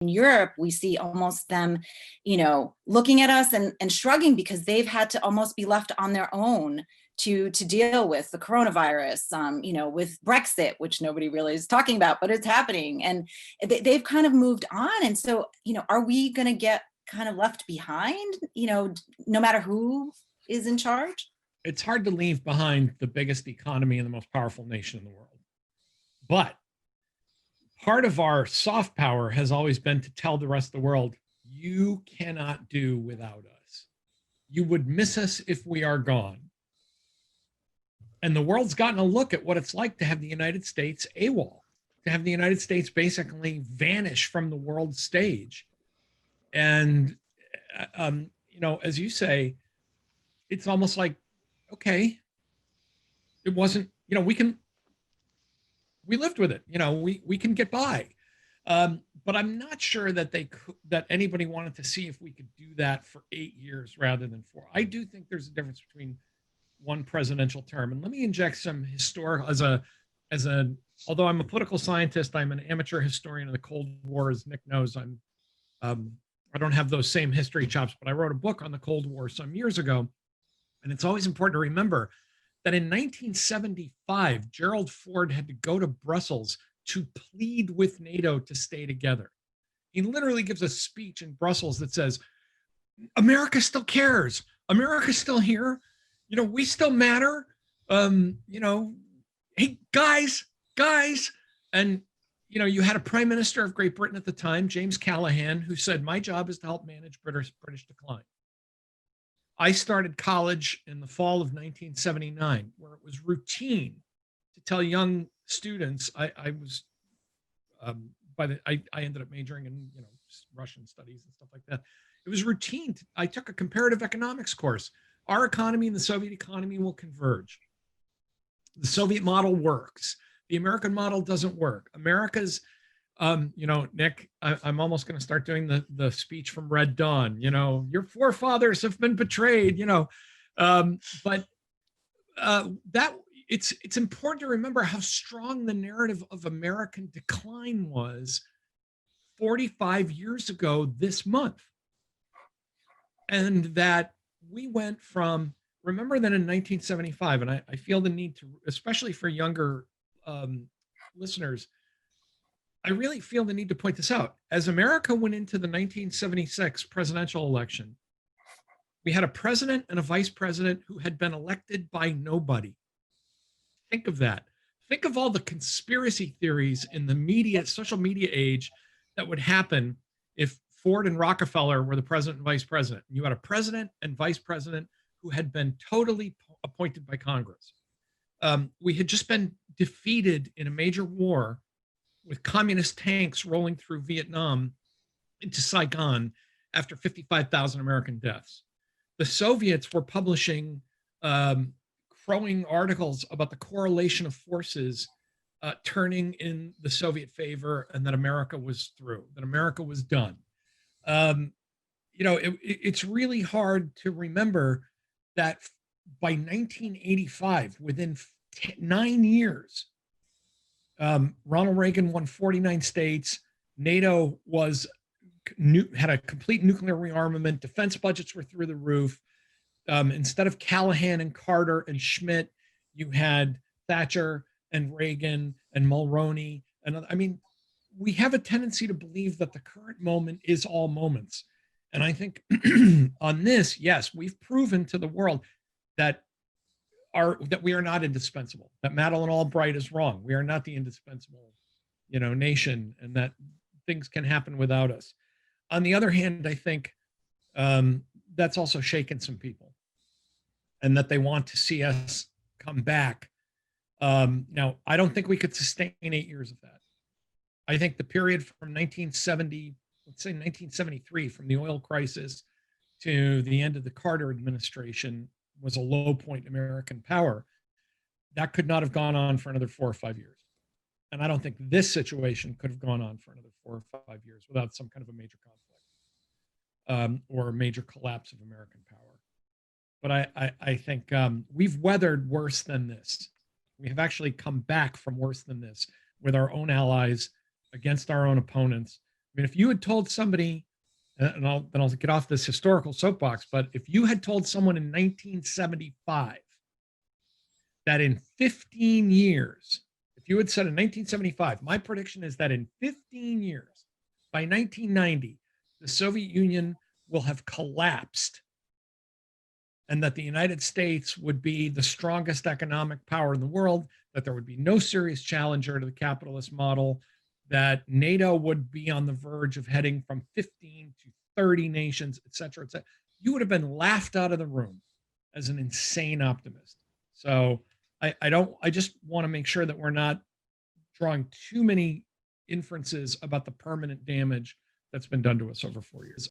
In Europe, we see almost them, looking at us and shrugging because they've had to almost be left on their own to deal with the coronavirus, with Brexit, which nobody really is talking about, but it's happening. And they've kind of moved on. And so, are we going to get kind of left behind, no matter who is in charge? It's hard to leave behind the biggest economy and the most powerful nation in the world. But part of our soft power has always been to tell the rest of the world, you cannot do without us. You would miss us if we are gone. And the world's gotten a look at what it's like to have the United States AWOL, to have the United States basically vanish from the world stage. And, as you say, it's almost like, okay, it wasn't, we lived with it, we can get by. But I'm not sure that that anybody wanted to see if we could do that for 8 years rather than 4. I do think there's a difference between one presidential term. And let me inject some historical, although I'm a political scientist, I'm an amateur historian of the Cold War, as Nick knows. I don't have those same history chops, but I wrote a book on the Cold War some years ago. And it's always important to remember that in 1975, Gerald Ford had to go to Brussels to plead with NATO to stay together. He literally gives a speech in Brussels that says, America still cares. America's still here. We still matter. Hey, guys. And, you had a prime minister of Great Britain at the time, James Callaghan, who said, my job is to help manage British decline. I started college in the fall of 1979, where it was routine to tell young students. I ended up majoring in Russian studies and stuff like that. It was routine. I took a comparative economics course. Our economy and the Soviet economy will converge. The Soviet model works. The American model doesn't work. America's, Nick, I'm almost going to start doing the speech from Red Dawn. Your forefathers have been betrayed. But it's important to remember how strong the narrative of American decline was 45 years ago this month, and that we went from. Remember that in 1975, and I feel the need to, especially for younger listeners, I really feel the need to point this out. As America went into the 1976 presidential election, we had a president and a vice president who had been elected by nobody. Think of that. Think of all the conspiracy theories in the media, social media age that would happen if Ford and Rockefeller were the president and vice president. You had a president and vice president who had been totally appointed by Congress. We had just been defeated in a major war with communist tanks rolling through Vietnam into Saigon after 55,000 American deaths. The Soviets were publishing crowing articles about the correlation of forces turning in the Soviet favor, and that America was through, that America was done. It's really hard to remember that by 1985, within 9 years, Ronald Reagan won 49 states. NATO had a complete nuclear rearmament. Defense budgets were through the roof. Instead of Callahan and Carter and Schmidt, you had Thatcher and Reagan and Mulroney. We have a tendency to believe that the current moment is all moments. And I think on this, yes, we've proven to the world that we are not indispensable, that Madeleine Albright is wrong. We are not the indispensable, nation, and that things can happen without us. On the other hand, I think that's also shaken some people, and that they want to see us come back. Now, I don't think we could sustain 8 years of that. I think the period from 1970, let's say 1973, from the oil crisis to the end of the Carter administration, was a low point in American power. That could not have gone on for another 4 or 5 years. And I don't think this situation could have gone on for another 4 or 5 years without some kind of a major conflict or a major collapse of American power. But I think we've weathered worse than this. We have actually come back from worse than this with our own allies, against our own opponents. mean, if you had told somebody, and I'll get off this historical soapbox, but if you had told someone in 1975 that in 15 years, if you had said in 1975, my prediction is that in 15 years, by 1990, the Soviet Union will have collapsed and that the United States would be the strongest economic power in the world, that there would be no serious challenger to the capitalist model, that NATO would be on the verge of heading from 15 to 30 nations, et cetera, et cetera. You would have been laughed out of the room as an insane optimist. So I just want to make sure that we're not drawing too many inferences about the permanent damage that's been done to us over 4 years.